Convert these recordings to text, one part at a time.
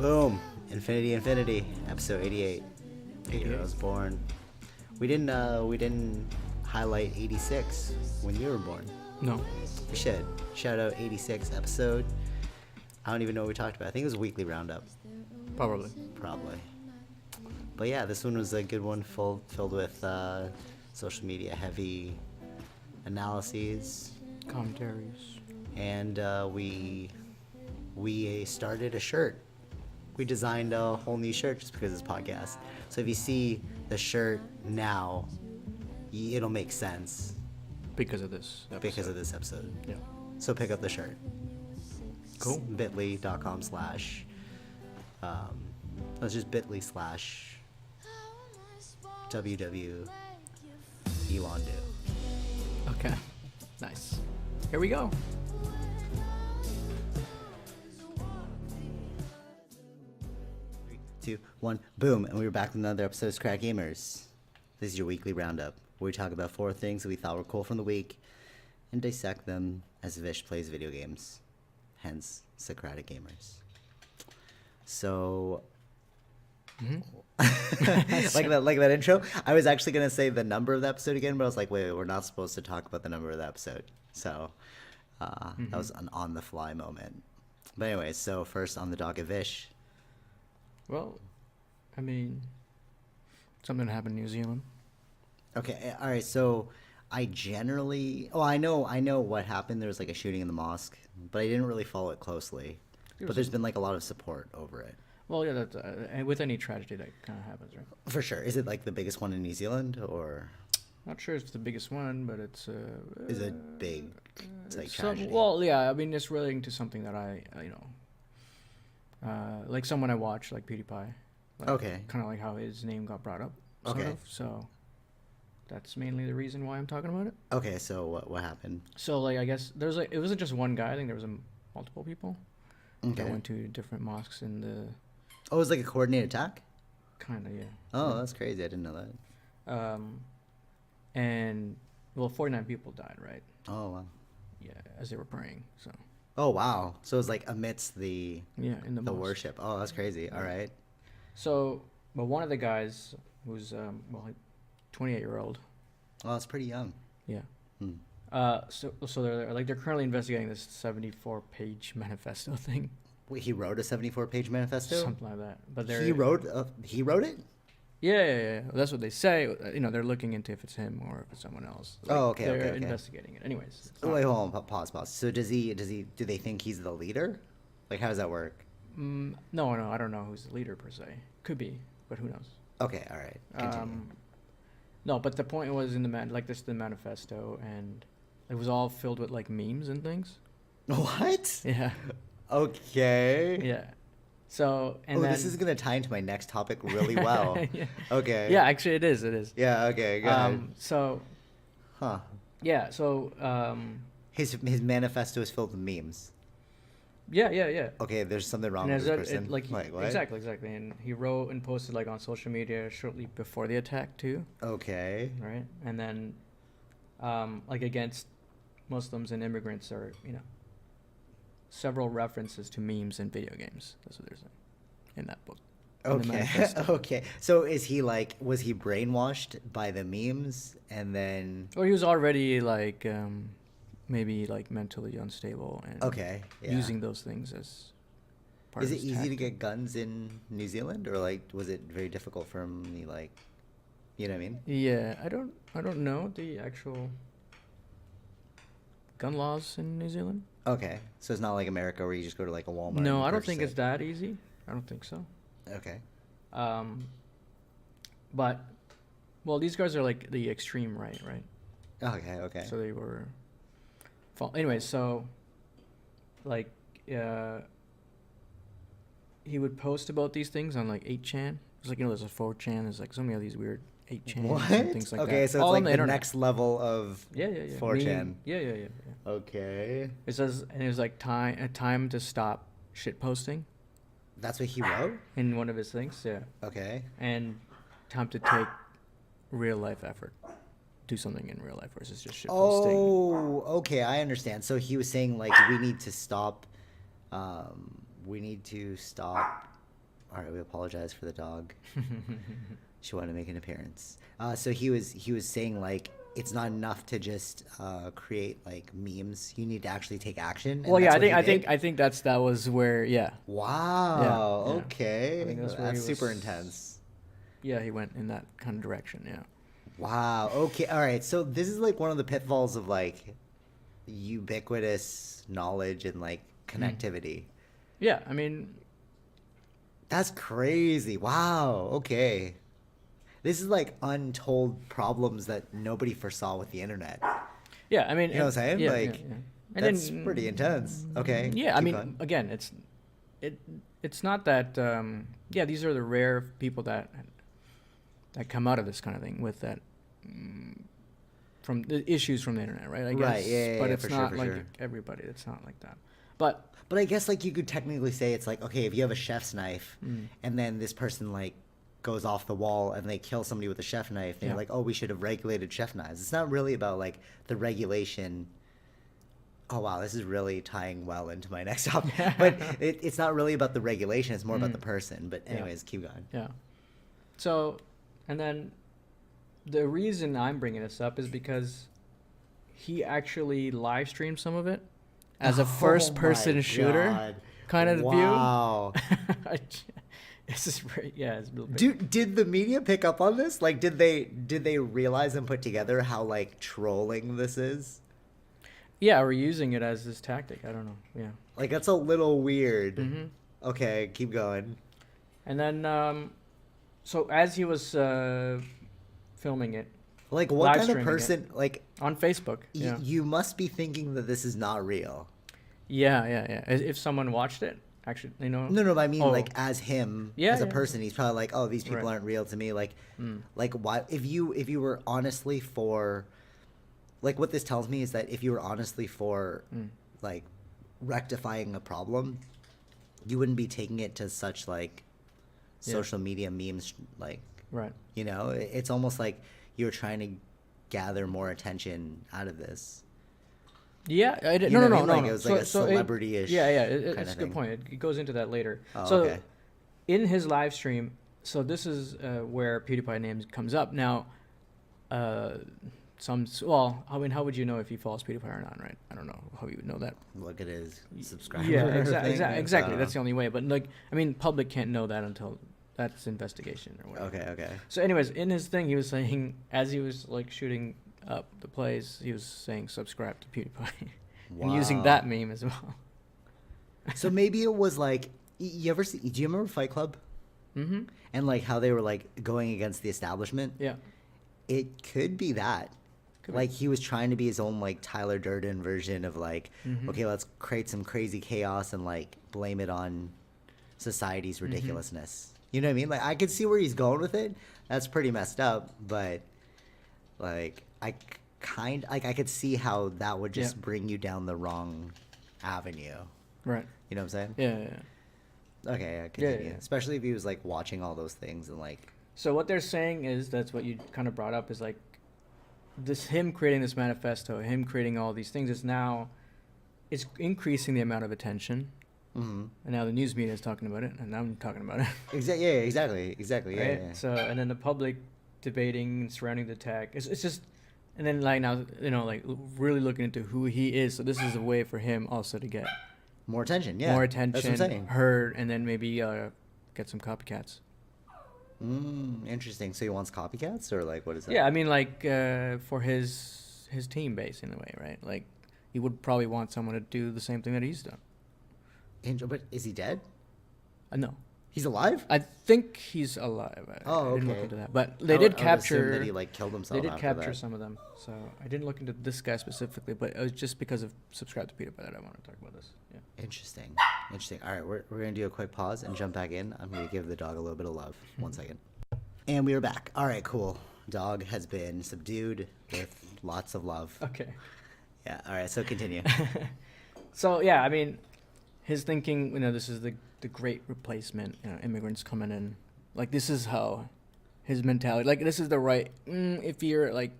Boom. Infinity, episode 88. The year I was born. We didn't highlight 86 when you were born. No. We should. Shout out 86 episode. I don't even know what we talked about. I think it was a weekly roundup. Probably. But yeah, this one was a good one, filled with social media heavy analyses. Commentaries. And we started a shirt. We designed a whole new shirt just because of this podcast. So if you see the shirt now, it'll make sense. Because of this episode. Yeah. So pick up the shirt. Cool. bit.ly/. Let's just bit.ly/ WW Elon do. Okay. Nice. Here we go. 3, 2, 1, boom. And we were back with another episode of Socratic Gamers. This is your weekly roundup, where we talk about 4 things that we thought were cool from the week and dissect them as Vish plays video games. Hence, Socratic Gamers. So, like that intro. I was actually gonna say the number of the episode again, but I was like, wait, we're not supposed to talk about the number of the episode. So, that was an on-the-fly moment. But anyway, so first on the docket, Vish. Well, I mean, something happened in New Zealand. Okay, all right. So, I know what happened. There was like a shooting in the mosque, but I didn't really follow it closely. But there's been like a lot of support over it. Well, yeah, that's, and with any tragedy that kind of happens, right? For sure. Is it like the biggest one in New Zealand, or? Not sure it's the biggest one, but it's. Is it big? It's like tragedy. Well, yeah. I mean, it's relating to something that I like someone I watch, like PewDiePie. Like, okay. Kind of like how his name got brought up. Okay. So. That's mainly the reason why I'm talking about it. Okay, so what happened? So like I guess there's like it wasn't just one guy. I think there was multiple people. Okay. That went to different mosques in the. Oh, it was like a coordinated attack? Kind of, yeah. Oh, that's crazy. I didn't know that. And well, 49 people died, right? Oh wow. Yeah, as they were praying. So. Oh wow. So it was like amidst the. Yeah, in the mosque. worship. Oh, that's crazy. All right. So, but one of the guys who's 28-year-old. Oh, that's pretty young. Yeah. Hmm. So they're currently investigating this 74-page manifesto thing. Wait, he wrote a 74-page manifesto? Something like that. But he wrote it? Yeah. That's what they say. They're looking into if it's him or if it's someone else. Like, okay. They're investigating it. Anyways. Wait, hold on. Pause. So do they think he's the leader? Like, how does that work? No, I don't know who's the leader per se. Could be, but who knows? Okay, all right. Continue. No, but the point was in the manifesto, and it was all filled with like memes and things. What? Yeah. Okay. Yeah. So and then, this is gonna tie into my next topic really well. Yeah. Okay. Yeah, actually, it is. Yeah. Okay. Go ahead. So. Huh. Yeah. So. His manifesto is filled with memes. Yeah. Okay, there's something wrong with this person. What? Exactly. And he wrote and posted like on social media shortly before the attack too. Okay. Right, and then, like against Muslims and immigrants are several references to memes and video games. That's what they're saying in that book. Okay. Okay. So was he brainwashed by the memes and then? Or he was already like. Maybe like mentally unstable and using those things as part Is of it his easy to tactic. get guns in New Zealand, or like was it very difficult for him? Like, you know what I mean? Yeah, I don't know the actual gun laws in New Zealand. Okay, so it's not like America where you just go to like a Walmart. No, I don't think it's that easy. I don't think so. Okay. But well, these guys are like the extreme right? Okay. So they were. Anyway, so like he would post about these things on like 8chan. It's like there's a 4chan. There's like so many of these weird 8chan and things like that. Okay, so it's all like the next level of 4chan. Yeah. Okay. It says and it was like time to stop shit posting. That's what he wrote in one of his things. Yeah. Okay. And time to take real life effort. Do something in real life versus just shit posting. Oh, okay, I understand. So he was saying like we need to stop All right, we apologize for the dog. She wanted to make an appearance. So he was saying like it's not enough to just create like memes. You need to actually take action. And Well, yeah, that's what he did? I think that was where, yeah, Wow. Yeah. Okay. I think that's where That's he super was- intense. yeah, he went in that kind of direction. Yeah. Wow. Okay. All right. So this is like one of the pitfalls of like ubiquitous knowledge and like connectivity. Yeah, I mean, That's crazy. Wow. Okay. This is like untold problems that nobody foresaw with the internet. yeah, I mean, You know what I'm saying? Yeah, Like, yeah, yeah. And That's then- pretty intense. Okay. Yeah, I keep mean, going. again, it's not that. Yeah, these are the rare people that come out of this kind of thing with that from the issues from the internet, right? I guess. Right, yeah, but yeah, it's for sure, not for like sure. everybody. It's not like that. But But I guess like you could technically say it's like, okay, if you have a chef's knife and then this person like goes off the wall and they kill somebody with a chef knife, and Yeah. you're like, oh, we should have regulated chef knives. It's not really about like the regulation. Oh wow, this is really tying well into my next topic. But it's not really about the regulation, it's more about the person. But Yeah. anyways, keep going. yeah. So, and then the reason I'm bringing this up is because he actually live streamed some of it as a Oh first-person my shooter God. kind of Wow. view. This is very, yeah, it's a little bit. Did the media pick up on this? Like, did they realize and put together how like trolling this is? Yeah, we're using it as this tactic. I don't know. Yeah. Like, that's a little weird. hmm Okay, keep going. And then, so as he was filming it Like, what Live kind of streaming it. person? Like, on Facebook, yeah, you must be thinking that this is not real. yeah. If someone watched it, actually, No, but I mean, Oh. like, as him, Yeah, as a yeah. person, he's probably like, oh, these people Right. aren't real to me. Like, Mm. like, why? If you were honestly for, like, what this tells me is that if you were honestly for, Mm. like, rectifying a problem, you wouldn't be taking it to such like Yeah. social media memes. Like, Right. you know, it's almost like you're trying to gather more attention out of this. Yeah, I did, You no, know no, what I no, mean? no. Like, it was like a So celebrity-ish Yeah, kinda it's a thing. good point. It goes into that later. Oh, So, okay. in his live stream, so this is where PewDiePie name comes up. Now, I mean, how would you know if he follows PewDiePie or not, right? I don't know how you would know that. Look at his subscriber. Yeah, thing. exactly. I That's the don't only way. But like, I mean, public can't know that until that's investigation or know. whatever. Okay. So, anyways, in his thing, he was saying as he was like shooting up the plays, he was saying subscribe to PewDiePie, and using Wow. that meme as well. So maybe it was like, you ever see? Do you remember Fight Club? Mm-hmm. And like how they were like going against the establishment? Yeah. It could be that. Could be. Like he was trying to be his own like Tyler Durden version of like, Mhm. okay, let's create some crazy chaos and like blame it on society's Mm-hmm. ridiculousness. You know what I mean? Like I could see where he's going with it. That's pretty messed up, but like I I could see how that would just Yeah. bring you down the wrong avenue. Right. You know what I'm saying? Yeah. Okay, yeah, Yeah, continue. yeah. Especially if he was like watching all those things and like, So what they're saying is that's what you kind of brought up is like this him creating this manifesto, him creating all these things is now it's increasing the amount of attention, mm-hmm. and now the news media is talking about it, and I'm talking about it. Yeah, exactly, yeah, Right. yeah. So and then the public debating and surrounding the attack. It's just and then like now like really looking into who he is. So this is a way for him also to get More attention, yeah. more That's what I'm attention, saying. heard, and then maybe get some copycats. Interesting. So he wants copycats, or like what is that? Yeah, I mean, like for his team base in a way, right? Like he would probably want someone to do the same thing that he's done. But is he dead? No, He's alive? I think he's alive. I didn't look okay. into that, but I they did would assume capture. that he like killed himself. They did after capture that. some of them, so I didn't look into this guy specifically, but it was just because of subscribe to PewDiePie that I want to talk about this. Yeah. Interesting. All right, we're gonna do a quick pause and jump back in. I'm gonna give the dog a little bit of love. 1 second. And we are back. All right, cool. Dog has been subdued with lots of love. Okay. Yeah. All right. So continue. So yeah, I mean, his thinking, this is the great replacement. Immigrants coming in, like this is how his mentality. Like this is the right. If you're like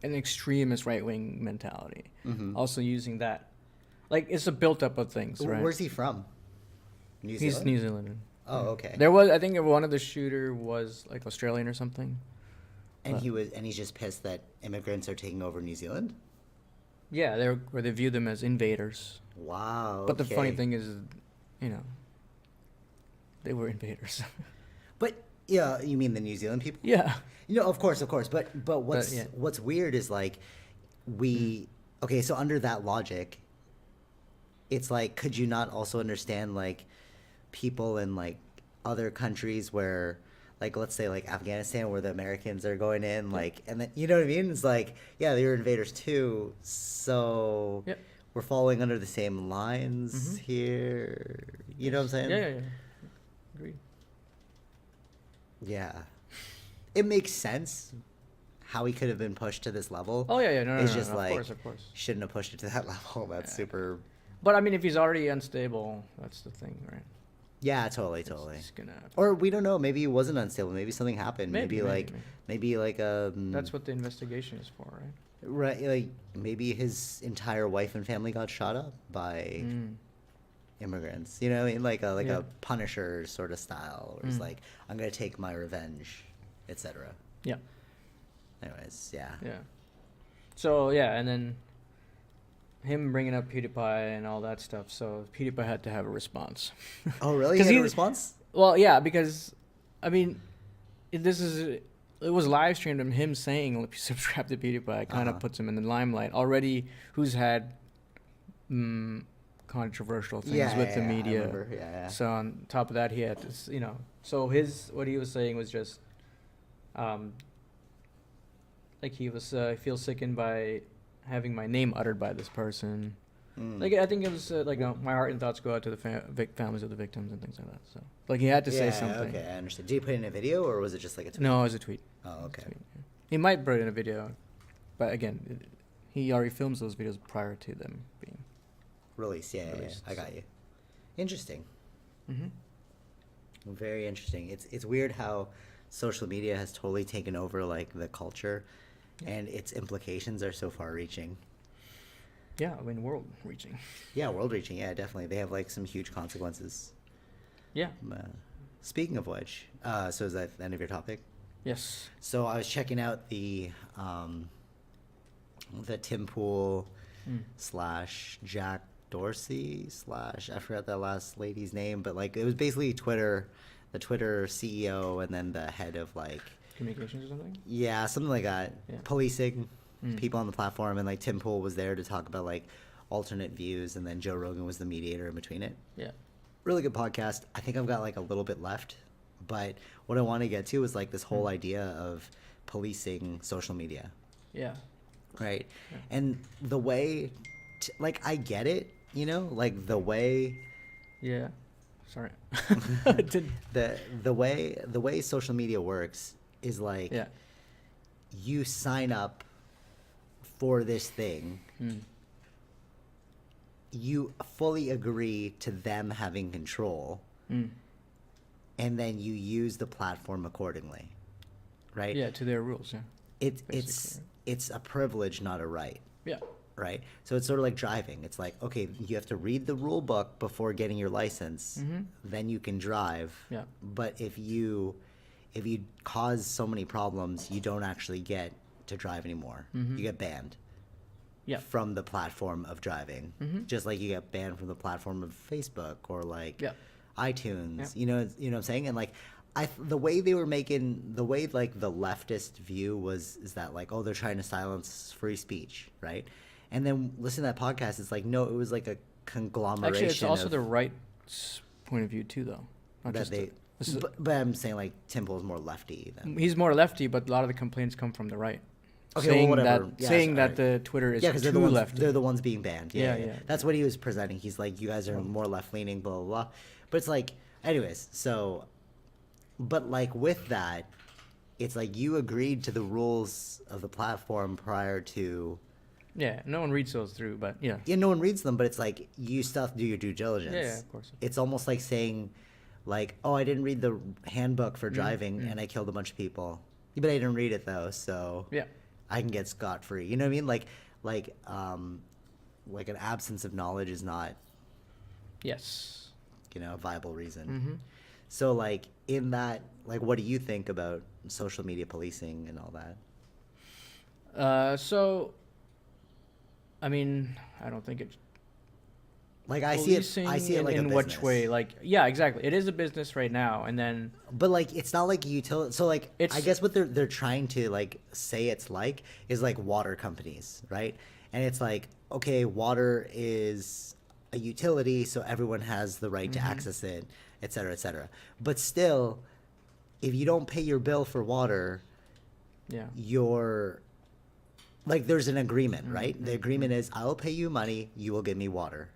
an extremist right wing mentality, Mhm. also using that, like it's a built up of things, right? Where's he from? New He's Zealand? New Zealand. Oh, okay. There was, I think, one of the shooter was like Australian or something. And he's just pissed that immigrants are taking over New Zealand. Yeah, they view them as invaders. Wow. But the funny okay. thing is, you know, they were invaders. But yeah, you mean the New Zealand people? Yeah. Of course. But what's yeah. what's weird is like okay, so under that logic, it's like, could you not also understand like people in like other countries where, like, let's say like Afghanistan, where the Americans are going in, like, and then, you know what I mean? It's like, yeah, they were invaders too, so Yep. we're falling under the same lines here. You know what I'm saying? Yeah. Agreed. Yeah. It makes sense how he could have been pushed to this level. Oh yeah. No. It's just like, of course. shouldn't have pushed it to that level. That's super. But I mean, if he's already unstable, that's the thing, right? Yeah, totally. It's gonna. Or we don't know. Maybe he wasn't unstable. Maybe something happened. Maybe like That's what the investigation is for, right? right, like maybe his entire wife and family got shot up by immigrants. You know, in like a Punisher sort of style, where it's like, I'm gonna take my revenge, etc. Yeah. Anyways, yeah. Yeah. So yeah, and then him bringing up PewDiePie and all that stuff. So PewDiePie had to have a response. Oh, really? He had a response? Well, yeah, because I mean, it was live streamed, and him saying subscribe to PewDiePie kind of puts him in the limelight already. Who's had controversial things with the media. I remember. Yeah. So on top of that, he had this, you know. So what he was saying was just, like he was feels sickened by having my name uttered by this person. Like I think it was like my heart and thoughts go out to the families of the victims and things like that. So like he had to say something. Okay, I understand. Did he put it in a video, or was it just like a tweet? No, it was a tweet. Oh, okay. Tweet, yeah. He might put it in a video, but again, he already films those videos prior to them being Released. Yeah, I got you. Interesting. Very interesting. It's weird how social media has totally taken over like the culture, and its implications are so far-reaching. Yeah, I mean, world-reaching. Yeah, world-reaching. Yeah, definitely. They have like some huge consequences. Yeah. Speaking of which, so is that the end of your topic? Yes. So I was checking out the Tim Pool / Jack Dorsey / I forgot that last lady's name, but like it was basically the Twitter CEO and then the head of like communications or something. Yeah, something like that. Yeah. Policing people on the platform, and like Tim Pool was there to talk about like alternate views, and then Joe Rogan was the mediator in between it. Yeah. Really good podcast. I think I've got like a little bit left, but what I want to get to is like this whole idea of policing social media. Yeah. Right. Yeah. And the way, like, I get it, you know, like the way. Yeah. Sorry. the way social media works is like, you sign up for this thing. You fully agree to them having control, and then you use the platform accordingly, right? Yeah, to their rules. Yeah. It's a privilege, not a right. Yeah. Right. So it's sort of like driving. It's like, okay, you have to read the rule book before getting your license, then you can drive. Yeah. But if you cause so many problems, you don't actually get to drive anymore. You get banned. Yeah. From the platform of driving, just like you get banned from the platform of Facebook or like iTunes. You know what I'm saying? And like, the way they were making like the leftist view is that like, oh, they're trying to silence free speech, right? And then listen to that podcast. It's like, no, it was like a conglomeration. Actually, it's also the right point of view too, though. Not that just but I'm saying like Tim Pool's more lefty than. He's more lefty, but a lot of the complaints come from the right. Okay, saying well, whatever. That the Twitter is because too lefty. They're the ones being banned. Yeah. That's Yeah. what he was presenting. He's like, you guys are more left leaning, blah blah blah. But it's like, anyways. So, but like with that, it's like you agreed to the rules of the platform prior to. Yeah, no one reads those through, but yeah. Yeah, no one reads them, but it's like you still have to do your due diligence. Yeah, of course. It's almost like saying, like, oh, I didn't read the handbook for driving and I killed a bunch of people. But I didn't read it though, so yeah. I can get scot-free. You know what I mean? Like an absence of knowledge is not, yes, a viable reason. So like in that, like, what do you think about social media policing and all that? So, I mean, I don't think it's Like I policing see it like a in which way. business. Like, yeah, exactly. It is a business right now, and then But like it's not like utility. So like I it's guess what they're trying to like say it's like is like water companies, right? And it's like, okay, water is a utility, so everyone has the right to hmm access it, et cetera, et cetera. But still, if you don't pay your bill for water, yeah. you're like there's an agreement, right? The Mm-hmm. agreement is I'll pay you money, you will give me water.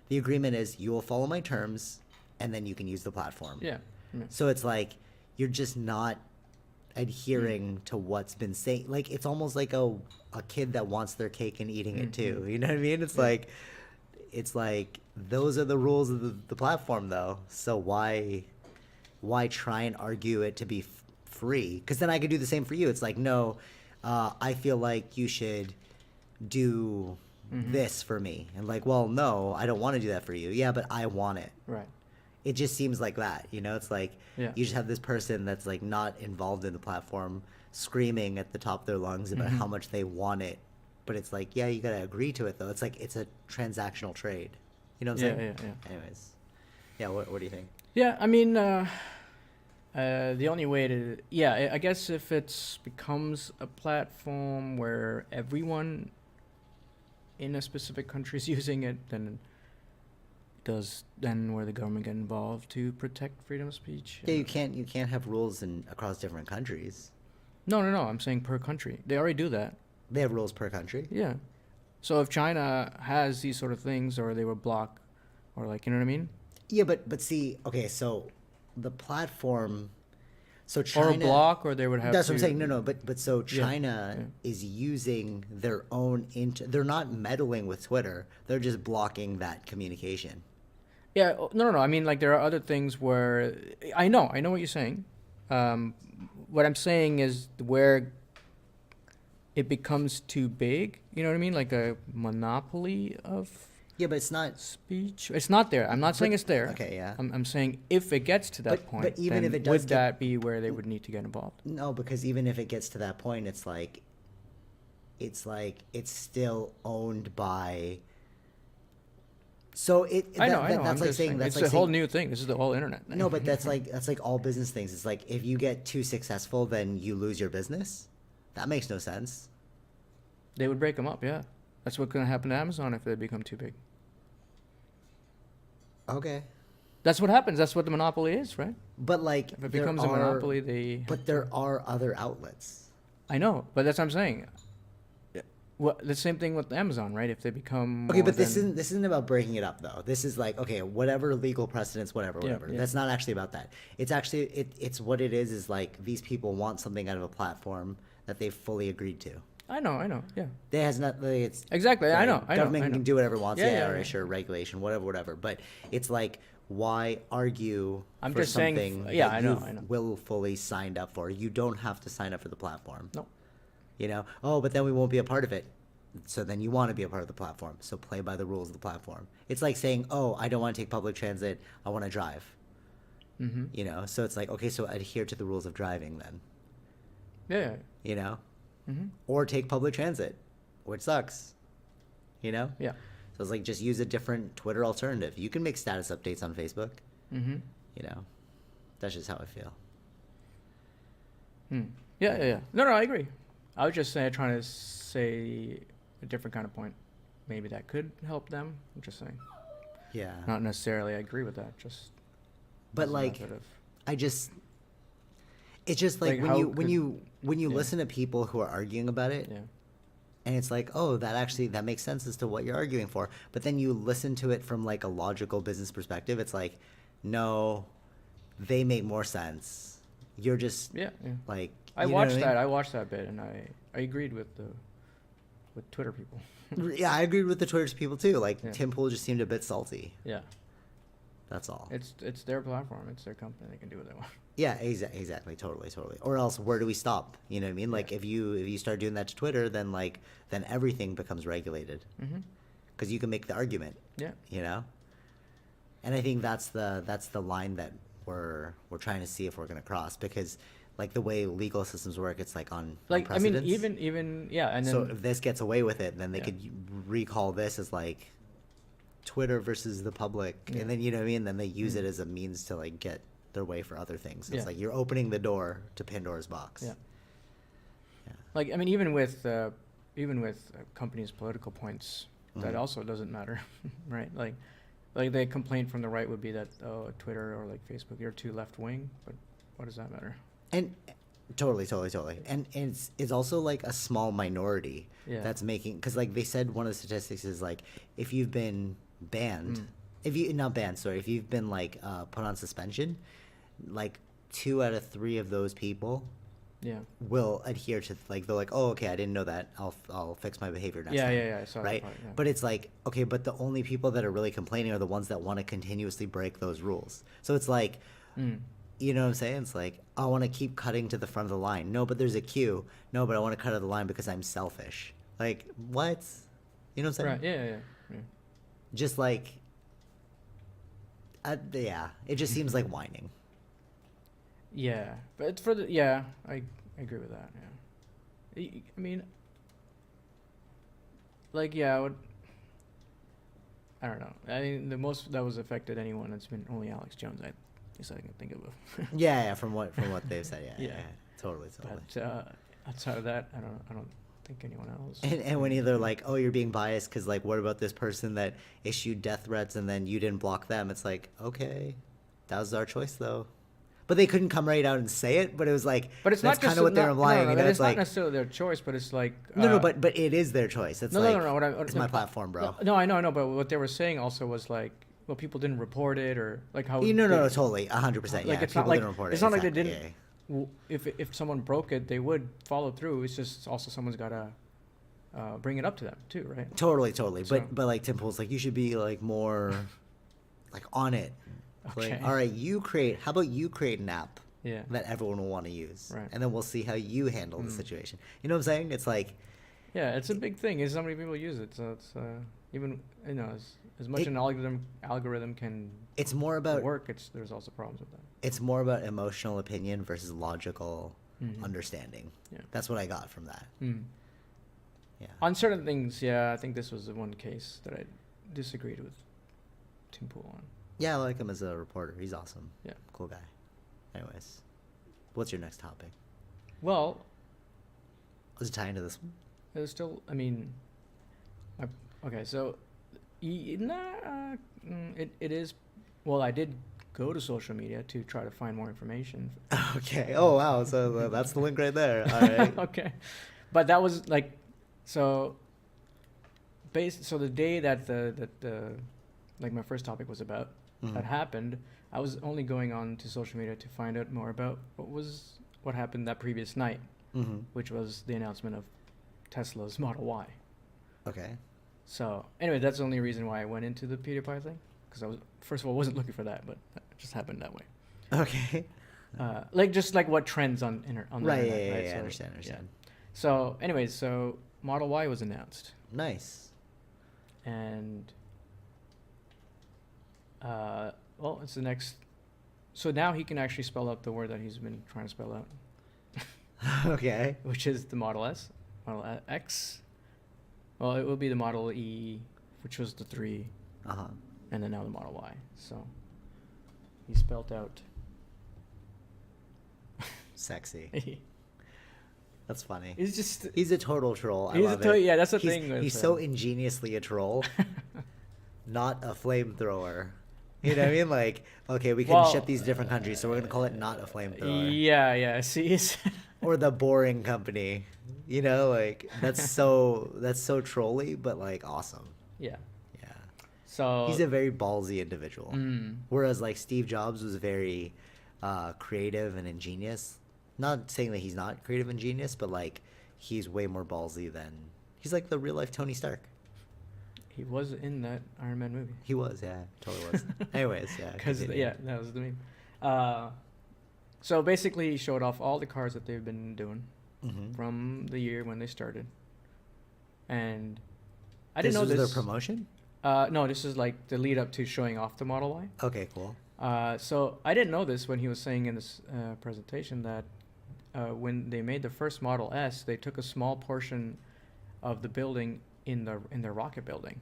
The agreement is you will follow my terms, and then you can use the platform. Yeah. Yeah. So it's like you're just not Mm. adhering to what's been said. Like it's almost like a kid that wants their cake and eating it Mm-hmm. too. You know what I mean? Yeah. It's like those are the rules of the platform though. So why try and argue it to be free? Because then I could do the same for you. It's like no, I feel like you should do Mm-hmm. this for me, and like, well, no, I don't want to do that for you. Yeah, but I want it. Right. It just seems like that, you know. It's like Yeah. you just have this person that's like not involved in the platform screaming at the top of their lungs about Mm-hmm. how much they want it, but it's like, yeah, you gotta agree to it though. It's like it's a transactional trade, you know what I'm Yeah. saying? Yeah. Yeah. Anyways, yeah, what do you think? Yeah. I mean, the only way to, yeah, I guess if it's becomes a platform where everyone in a specific country is using it, then where the government get involved to protect freedom of speech? Yeah, you can't have rules in across different countries. No, no, no. I'm saying per country. They already do that. They have rules per country. Yeah. So if China has these sort of things, or they would block, or like, you know what I mean? Yeah, but see, okay, so the platform, so Or a China. block, or they would have That's to. what I'm saying. No, but so Yeah. China Yeah. is using their own they're not meddling with Twitter. They're just blocking that communication. Yeah. No, no, no. I mean, like, there are other things where I know what you're saying. Um, what I'm saying is where it becomes too big. You know what I mean? Like a monopoly of Yeah, but it's not. speech. It's not there. I'm not saying But, it's there. okay, yeah. I'm saying if it gets to that But point, even then if it does would get that be where they would need to get involved? no, because even if it gets to that point, it's like it's still owned by. So I know. that's I'm like just saying saying that's it's like a whole saying new thing. This is the whole internet. no, but that's like all business things. It's like if you get too successful, then you lose your business. That makes no sense. They would break them up. Yeah, that's what's going to happen to Amazon if they become too big. Okay. That's what happens. That's what the monopoly is, right? But like If it becomes a monopoly, they. but there are other outlets. I know, but that's what I'm saying. What the same thing with Amazon, right? If they become Okay, more but this than- isn't about breaking it up though. This is like okay, whatever legal precedents, whatever. Yeah, yeah. That's not actually about that. It's actually it's what it is like these people want something out of a platform that they've fully agreed to. I know, yeah, It has not like it's exactly. I know. government can do whatever it wants, Yeah, yeah, yeah, or yeah. issue regulation, whatever. But it's like why argue I'm for just saying, something yeah, that I know, you've I know. willfully signed up for? You don't have to sign up for the platform. No. You know, oh, but then we won't be a part of it. So then you want to be a part of the platform. So play by the rules of the platform. It's like saying, oh, I don't want to take public transit. I want to drive. Mm-hmm. You know, so it's like, okay, so adhere to the rules of driving then. Yeah. You know, Mm-hmm. or take public transit, which sucks. You know. Yeah. So it's like just use a different Twitter alternative. You can make status updates on Facebook. Mm-hmm. You know, that's just how I feel. Yeah. No, I agree. I was just trying to say a different kind of point. Maybe that could help them. I'm just saying. Yeah. Not necessarily I agree with that. Just. But as a like, method of- it's just like, Like, when how you yeah. listen to people who are arguing about it, Yeah. and it's like, oh, that makes sense as to what you're arguing for. But then you listen to it from like a logical business perspective. It's like, no, they make more sense. You're just Yeah. like. I you know watched what that. I watched that bit, and I agreed with Twitter people. Yeah, I agreed with the Twitter people too. Like Yeah. Tim Pool just seemed a bit salty. Yeah. That's all. It's their platform. It's their company. They can do what they want. Yeah, exactly, totally. Or else, where do we stop? You know what I mean? Like, Yeah. if you start doing that to Twitter, then everything becomes regulated Mm-hmm. because you can make the argument. Yeah. You know. And I think that's the line that we're trying to see if we're gonna cross, because like the way legal systems work, it's like on Like, I mean, precedents. even yeah, and then So if this gets away with it, then they Yeah. could recall this as like Twitter versus the public, Yeah. and then you know what I mean. Then they use Mm. it as a means to like get their way for other things. It's Yeah. like you're opening the door to Pandora's box. Yeah. Yeah. like I mean, even with companies' political points, that Mhm. also doesn't matter, right? Like the complaint from the right would be that, oh, Twitter or like Facebook, you're too left wing, but what does that matter? And totally. And it's also like a small minority Yeah. that's making, because like they said one of the statistics is like if you've been banned, Mm. if you not banned, sorry, if you've been like put on suspension, like 2 out of 3 of those people Yeah. will adhere to, like they're like, oh, okay, I didn't know that, I'll fix my behavior next Yeah, time. yeah, I saw that right part, yeah. But it's like, okay, but the only people that are really complaining are the ones that want to continuously break those rules. So it's like, Mm. you know what I'm saying? It's like, I want to keep cutting to the front of the line. No, but there's a queue. No, but I want to cut to the line because I'm selfish. Like, what? You know what I'm saying? Right. Yeah. Just like, yeah, it just seems like whining. Yeah, but it's for the yeah, I agree with that. Yeah, I mean, like yeah, I don't know. I mean, the most that was affected anyone, it's been only Alex Jones. I guess I can think of. Yeah, from what they've said, yeah, Yeah. totally. But outside of that, I don't think anyone else. And when they're like, oh, you're being biased because like, what about this person that issued death threats and then you didn't block them? It's like, okay, that was our choice though. But they couldn't come right out and say it. But it was like, But it's that's not just kind of what they're implying. No, you know, it's like, not necessarily their choice, but it's like no, but it is their choice. It's no, like, no. it's my platform, bro. No, I know, but what they were saying also was like, well, people didn't report it, or like how. No, totally, 100%. Yeah, Like it's people not like didn't report it. it's not like they exactly, didn't. yeah. If someone broke it, they would follow through. It's just also someone's gotta bring it up to them too, right? Totally. So- But like Tim Pool's like, you should be like more like on it. Okay. Like, all right, how about you create an app Yeah. that everyone will want to use, Right. and then we'll see how you handle the Mm. situation. You know what I'm saying? It's like, Yeah, it's a big thing. Is so many people use it, so it's even as much It- an algorithm can it's more about work. There's also problems with that. it's more about emotional opinion versus logical Mhm. understanding. Yeah. That's what I got from that. Mm. Yeah. On certain things, yeah, I think this was the one case that I disagreed with Tim Pool on. Yeah, I like him as a reporter. He's awesome. Yeah. Cool guy. Anyways, what's your next topic? Well, Does it tie into this one? there's still. I mean, okay, so it is. Well, I did go to social media to try to find more information. Okay. Oh wow. So that's the link right there. All right. Okay, but that was like, so. So the day that the like my first topic was about Mhm. that happened, I was only going on to social media to find out more about what happened that previous night, Mm-hmm. which was the announcement of Tesla's Model Y. Okay. So anyway, that's the only reason why I went into the PewDiePie thing, because I was first of all wasn't looking for that, but that just happened that way. Okay. Like just like what trends on the Right. internet, Yeah. right? Yeah. So, Understand. So anyways, so Model Y was announced, Nice. and well, it's the next. So now he can actually spell out the word that he's been trying to spell out, Okay. which is the Model S, Model X. Well, it will be the Model E, which was the 3, Uh-huh. and then now the Model Y. So he spelled out. Sexy. That's funny. It's just. He's a total troll. I He's a love to- it. yeah, that's the he's, thing with, He's so uh, ingeniously a troll, not a flamethrower. You know what I mean? Like, okay, we can Well, ship these different countries, so we're gonna call it not a flamethrower. Yeah. See, it's Or the boring company. You know, like that's so trolly, but like awesome. yeah. Yeah. So He's a very ballsy individual. Mm. Whereas like Steve Jobs was very creative and ingenious. Not saying that he's not creative and genius, but like he's way more ballsy than he's like the real life Tony Stark. He was in that Iron Man movie. He was, yeah, totally was. Anyways, yeah. Because continue. yeah, that was the meme. So basically, he showed off all the cars that they've been doing Mhm. from the year when they started, and I This didn't know was this. their promotion. No, this is like the lead up to showing off the Model Y. Okay, cool. So I didn't know this when he was saying in this presentation that when they made the first Model S, they took a small portion of the building in their rocket building,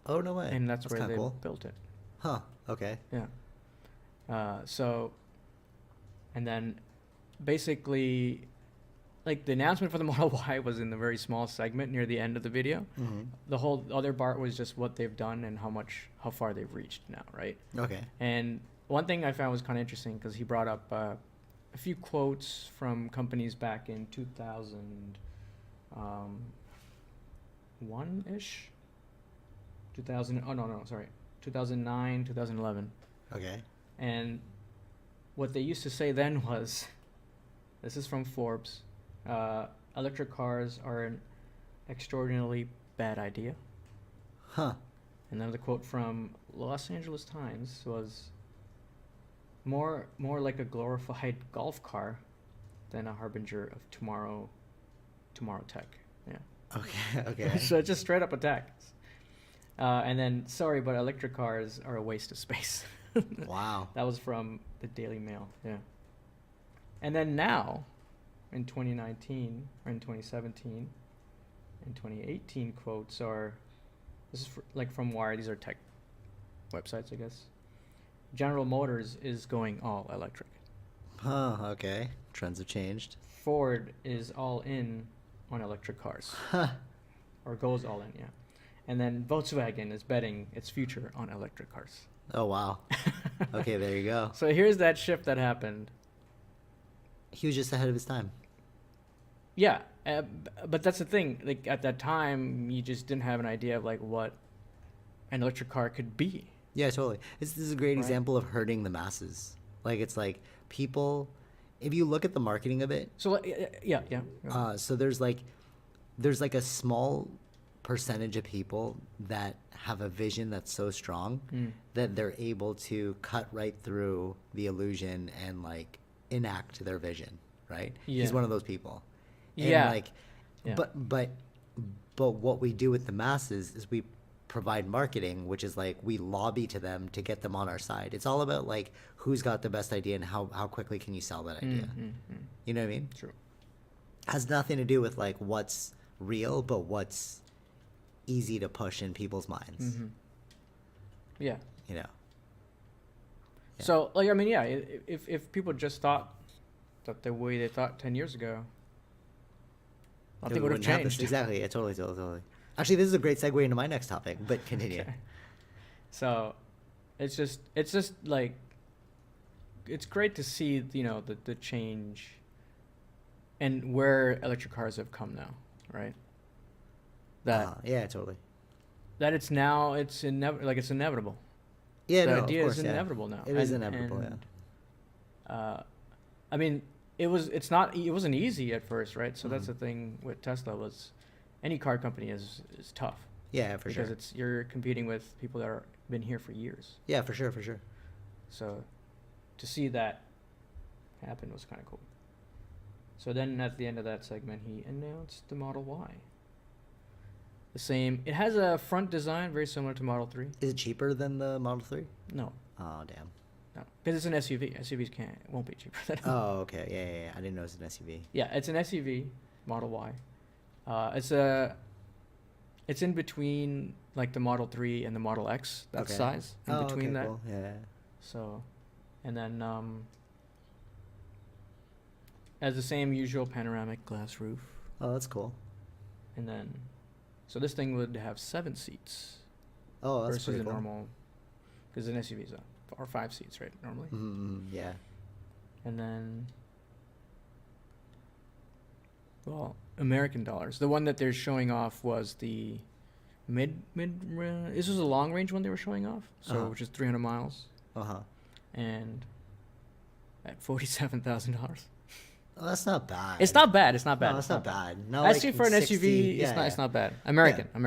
Oh, no way. and that's where kinda they cool. built it. Huh. Okay. Yeah. So, and then basically, like the announcement for the Model Y was in the very small segment near the end of the video. Mm-hmm. The whole other part was just what they've done and how far they've reached now, right? Okay. And one thing I found was kind of interesting because he brought up a few quotes from companies back in 2001-ish. 2009, 2011. Okay. And what they used to say then was, this is from Forbes, electric cars are an extraordinarily bad idea. Huh. And then the quote from Los Angeles Times was, more like a glorified golf car than a harbinger of tomorrow tech. Yeah. Okay. Okay. So it's just straight up attacks. And then, sorry, but electric cars are a waste of space. Wow. That was from the Daily Mail. Yeah. And then now, in 2019 or in 2017 and 2018 quotes are, this is from Wired. These are tech websites, I guess. General Motors is going all electric. Huh. Okay. Trends have changed. Ford is all in on electric cars. Huh. Or goes all in, yeah. And then Volkswagen is betting its future on electric cars. Oh, wow. Okay, there you go. So here's that shift that happened. He was just ahead of his time. Yeah, but that's the thing. Like at that time, you just didn't have an idea of like what an electric car could be. Yeah, totally. This is a great Right. example of hurting the masses. Like, it's like people, if you look at the marketing of it, So yeah. so there's like a small percentage of people that have a vision that's so strong that they're able to cut right through the illusion and like enact their vision, right? Yeah. He's one of those people. And Yeah. like, Yeah. but what we do with the masses is we provide marketing, which is like we lobby to them to get them on our side. It's all about like who's got the best idea and how quickly can you sell that idea. You know what I mean? True. Has nothing to do with like what's real, but what's easy to push in people's minds. Yeah. You know. Yeah. So like I mean yeah, if people just thought that the way they thought 10 years ago, nothing would have wouldn't happen. changed. Exactly. Yeah, totally. Actually, this is a great segue into my next topic, but continue. Okay. So it's just like it's great to see, you know, the change and where electric cars have come now, right? That Yeah, totally. that it's now it's inevitable. Yeah, The no, idea of course, is yeah. inevitable now. It is inevitable, yeah. I mean, it wasn't easy at first, right? So that's Mm-hmm. the thing with Tesla was any car company is tough. Yeah, for because sure. you're competing with people that are been here for years. Yeah, for sure. So to see that happen was kind of cool. So then at the end of that segment, he announced the Model Y. The same. It has a front design very similar to Model 3. Is it cheaper than the Model 3? No, Oh, damn. because it's an SUV. SUVs won't be cheaper than. Oh, okay. Yeah. I didn't know it was an SUV. Yeah, it's an SUV, Model Y. It's in between like the Model 3 and the Model X. That Okay. size in Oh, between okay, that. cool. Yeah. So, and then has the same usual panoramic glass roof, Oh, that's cool. and then so this thing would have 7 seats Oh, that's versus pretty a cool. normal, because an SUV is or 5 seats, right, normally. Yeah. And then, well, American dollars. The one that they're showing off was the this was a long range one they were showing off, so which is 300 miles, and at $47,000. Oh, that's not bad. It's not bad. It's not bad. No, it's not bad. Not Actually, like for an 60, SUV, yeah, it's not bad. American. But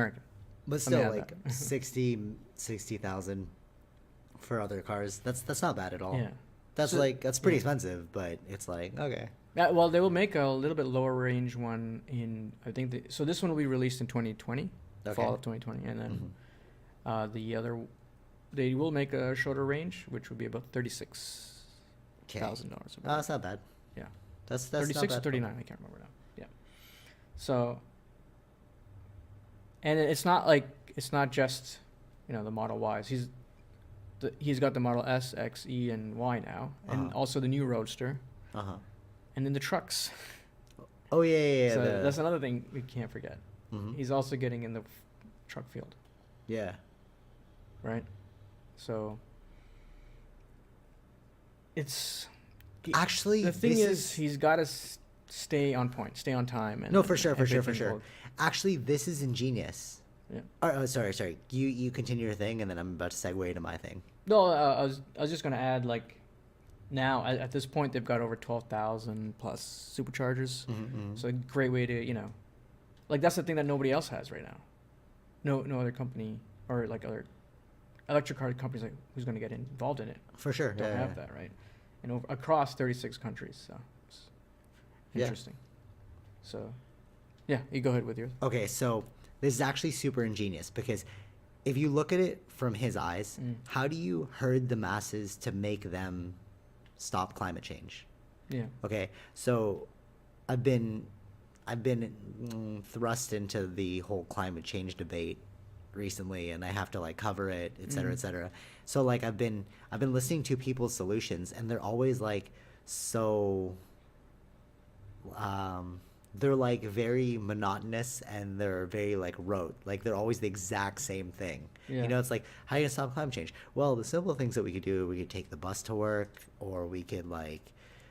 Let me still, add like that. 60,000 for other cars. That's not bad at all. Yeah. That's So- that's pretty yeah. expensive, but it's like okay. Well, they will make a little bit lower range one in, I think, so this one will be released in 2020, Okay. fall of 2020, and then they will make a shorter range, which would be about $36,000. Okay. Oh, that's not bad. Yeah. That's 36 not or bad. 39, I can't remember now. Yeah. So, and it's not just, the Model Ys. He's got the Model S, X, E, and Y now, and also the new Roadster, and then the trucks. Oh yeah. So that's another thing we can't forget. Mm-hmm. He's also getting in the truck field. Yeah. Right. So it's actually the thing is he's got to stay on point, stay on time, and no, for sure. everything Actually, this is ingenious. Yeah. Oh, sorry. You continue your thing, and then I'm about to segue into my thing. No, I was just gonna add, like, now at this point they've got over 12,000 plus superchargers. Mm-hmm. So a great way to like, that's the thing that nobody else has right now. No other company or like other electric car companies like who's gonna get involved in it. For sure. Don't have that, right? And across 36 countries. So it's interesting. So yeah, you go ahead with yours. Okay, so this is actually super ingenious because if you look at it from his eyes, how do you herd the masses to make them stop climate change? Yeah. Okay, so I've been thrust into the whole climate change debate recently, and I have to like cover it, et cetera, et cetera. So like I've been listening to people's solutions, and they're always like so they're like very monotonous, and they're very like rote. Like they're always the exact same thing. Yeah. It's like, how are you gonna stop climate change? Well, the simple things that we could do, we could take the bus to work, or we could like,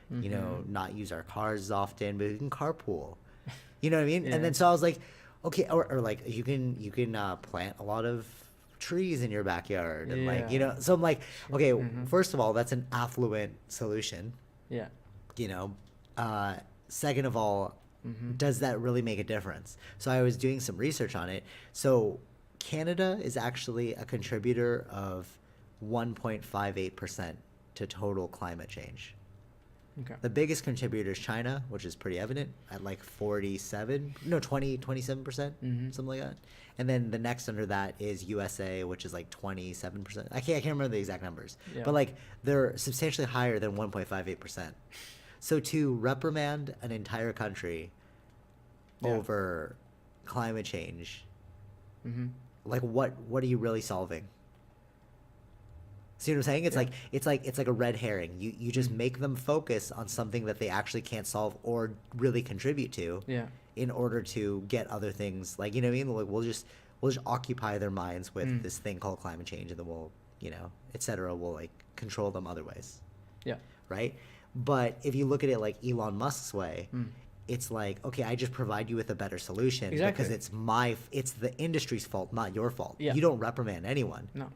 not use our cars as often, but we can carpool. You know what I mean? Yeah. And then so I was like, okay, or like you can plant a lot of trees in your backyard, and like so I'm like, okay, first of all, that's an affluent solution. Yeah. Second of all, does that really make a difference? So I was doing some research on it. So Canada is actually a contributor of 1.58% to total climate change. Okay. The biggest contributor is China, which is pretty evident at like 27%, something like that. And then the next under that is USA, which is like 27%. I can't remember the exact numbers, but like they're substantially higher than 1.58%. So to reprimand an entire country over climate change, like what are you really solving? See what I'm saying? It's like a red herring. You just make them focus on something that they actually can't solve or really contribute to. Yeah. In order to get other things, like, you know what I mean? Like we'll just occupy their minds with this thing called climate change, and then we'll, et cetera, we'll like control them other ways. Yeah. Right? But if you look at it like Elon Musk's way, it's like, okay, I just provide you with a better solution because it's the industry's fault, not your fault. Yeah. You don't reprimand anyone. No.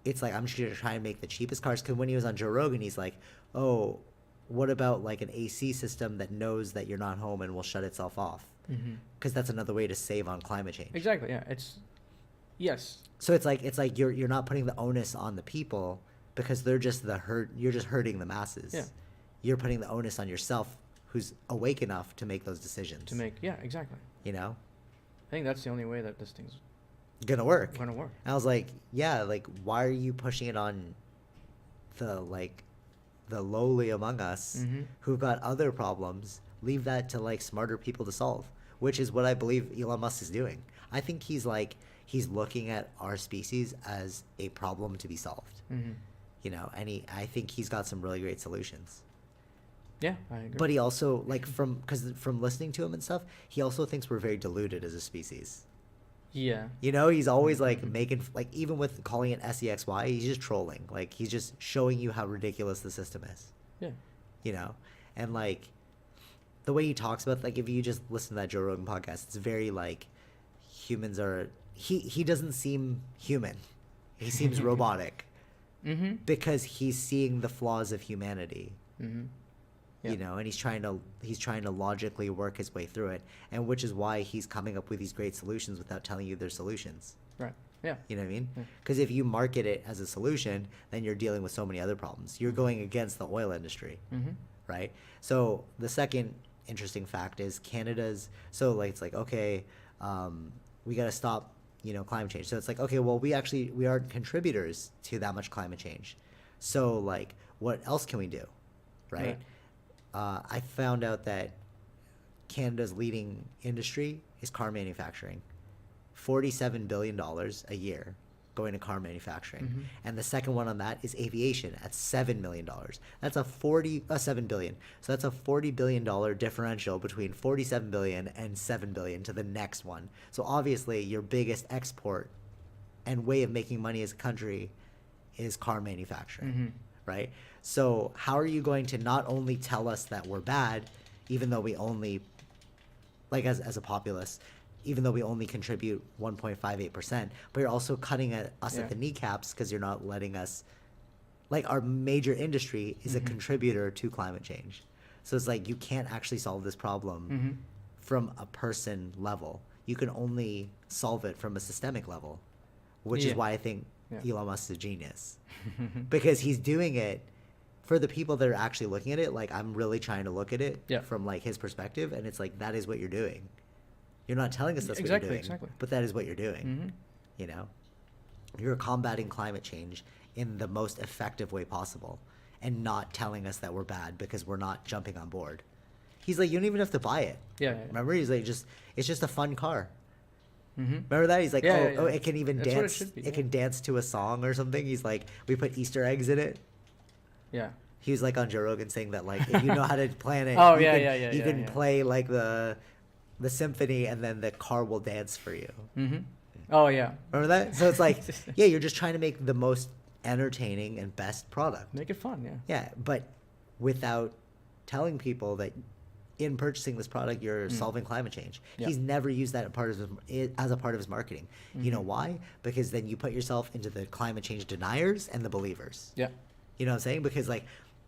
It's like, I'm just going to try and make the cheapest cars. Because when he was on Joe Rogan, he's like, oh, what about like an AC system that knows that you're not home and will shut itself off? Because that's another way to save on climate change. Exactly. Yeah. Yes. So it's like you're not putting the onus on the people because they're just you're just hurting the masses. Yeah. You're putting the onus on yourself, who's awake enough to make those decisions. Yeah, exactly. I think that's the only way that this thing's gonna work. And I was like, yeah, like why are you pushing it on the lowly among us who've got other problems? Leave that to like smarter people to solve, which is what I believe Elon Musk is doing. I think he's looking at our species as a problem to be solved. And I think he's got some really great solutions. Yeah, I agree. But he also from listening to him and stuff, he also thinks we're very deluded as a species. Yeah. He's always like making, like, even with calling it SEXY, he's just trolling. Like, he's just showing you how ridiculous the system is. Yeah. And like the way he talks about, like, if you just listen to that Joe Rogan podcast, it's very like humans are, he doesn't seem human. He seems robotic because he's seeing the flaws of humanity. Yeah. And he's trying to logically work his way through it, and which is why he's coming up with these great solutions without telling you they're solutions. Right. Yeah. You know what I mean? Because if you market it as a solution, then you're dealing with so many other problems. You're going against the oil industry, right? So the second interesting fact is Canada's. So like it's like, okay, we got to stop climate change. So it's like, okay, well, we aren't contributors to that much climate change. So like, what else can we do, right? I found out that Canada's leading industry is car manufacturing. $47 billion a year going to car manufacturing. And the second one on that is aviation at $7 million. That's $7 billion. So that's a $40 billion differential between $47 billion and $7 billion to the next one. So obviously your biggest export and way of making money as a country is car manufacturing, right? So how are you going to not only tell us that we're bad, even though we only, like as a populace, even though we only contribute 1.58%, but you're also cutting us at the kneecaps because you're not letting us, like our major industry is a contributor to climate change. So it's like you can't actually solve this problem from a person level. You can only solve it from a systemic level, which is why I think Elon Musk is a genius. Because he's doing it for the people that are actually looking at it. Like, I'm really trying to look at it from like his perspective, and it's like, that is what you're doing. You're not telling us that's what you're doing, but that is what you're doing. You know, you're combating climate change in the most effective way possible, and not telling us that we're bad because we're not jumping on board. He's like, you don't even have to buy it. Remember, he's like, it's just a fun car. Remember that? He's like, oh, it can even dance. It can dance to a song or something. He's like, we put Easter eggs in it. He was like on Joe Rogan saying that, like, if you know how to plan it, you can play like the symphony, and then the car will dance for you. Remember that? So it's like, you're just trying to make the most entertaining and best product. Make it fun, but without telling people that in purchasing this product, you're solving climate change. He's never used that as a part of his marketing. You know why? Because then you put yourself into the climate change deniers and the believers. You know what I'm saying? Because like,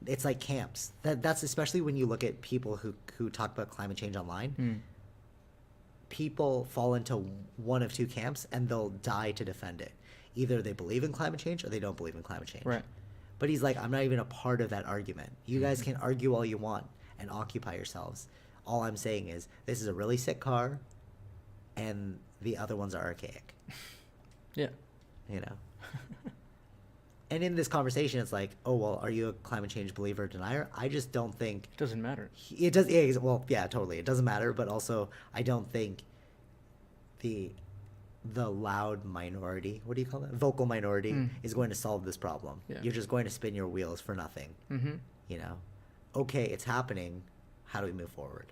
it's like camps. That's especially when you look at people who talk about climate change online. People fall into one of two camps, and they'll die to defend it. Either they believe in climate change or they don't believe in climate change. But he's like, I'm not even a part of that argument. You guys can argue all you want and occupy yourselves. All I'm saying is, this is a really sick car, and the other ones are archaic. You know? And in this conversation, it's like, oh, well, are you a climate change believer or denier? I just don't think... It doesn't matter. It does. Yeah, well, yeah, totally. It doesn't matter, but also, I don't think the loud minority, what do you call it? Vocal minority is going to solve this problem. You're just going to spin your wheels for nothing. You know? Okay, it's happening. How do we move forward?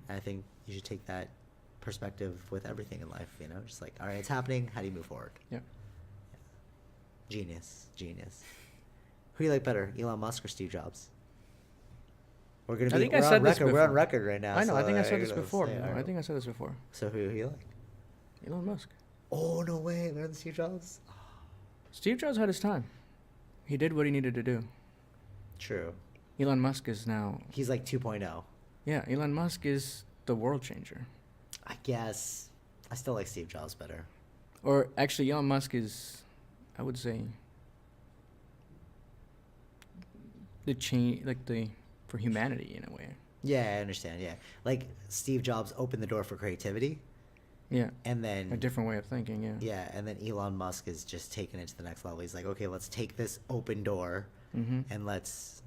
I think you should take that perspective with everything in life, you know? Just like, all right, it's happening. How do you move forward? Genius. Who do you like better, Elon Musk or Steve Jobs? We're on record right now. I know. So I think I said this before. Before. So who you like? Elon Musk. Oh, no way. Better than Steve Jobs? Steve Jobs had his time. He did what he needed to do. True. Elon Musk is now... He's like 2.0. Yeah, Elon Musk is the world changer. I guess. I still like Steve Jobs better. Or actually, Elon Musk is, I would say, the change, like for humanity in a way. Yeah, I understand. Yeah, like Steve Jobs opened the door for creativity. And then a different way of thinking. Yeah, and then Elon Musk is just taking it to the next level. He's like, okay, let's take this open door and let's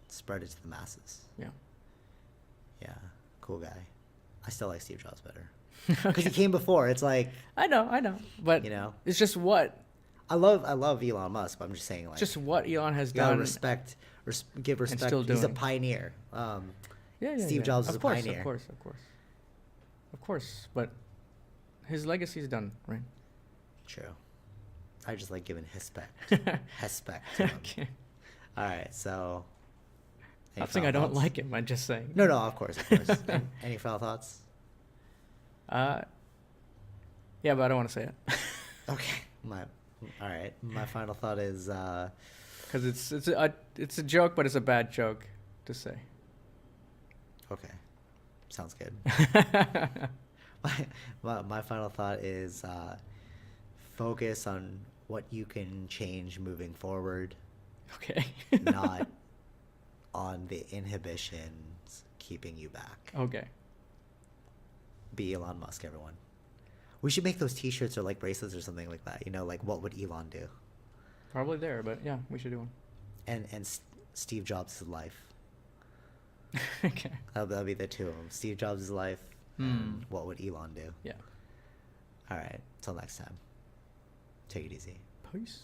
spread it to the masses. Yeah, cool guy. I still like Steve Jobs better. Because he came before. It's like... I know. But, you know, it's just what... I love Elon Musk, but I'm just saying, like... Just what Elon has done. Give respect. Still He's a pioneer. Steve Jobs is a pioneer. Of course. But his legacy is done, right? True. I just like giving respect. Respect. Okay. All right, so... I'm saying I don't like him. I'm just saying. No, of course. Any final thoughts? Yeah, but I don't want to say it. Okay. All right. My final thought is because it's a joke, but it's a bad joke to say. Okay. Sounds good. my final thought is focus on what you can change moving forward. Okay. Not on the inhibitions keeping you back. Okay. be Elon Musk, everyone. We should make those T-shirts or like bracelets or something like that. You know, like what would Elon do? Probably there, but yeah, we should do one. And Steve Jobs' life. Okay. That'll be the two of them. Steve Jobs' life. And what would Elon do? Yeah. All right. Till next time. Take it easy. Peace.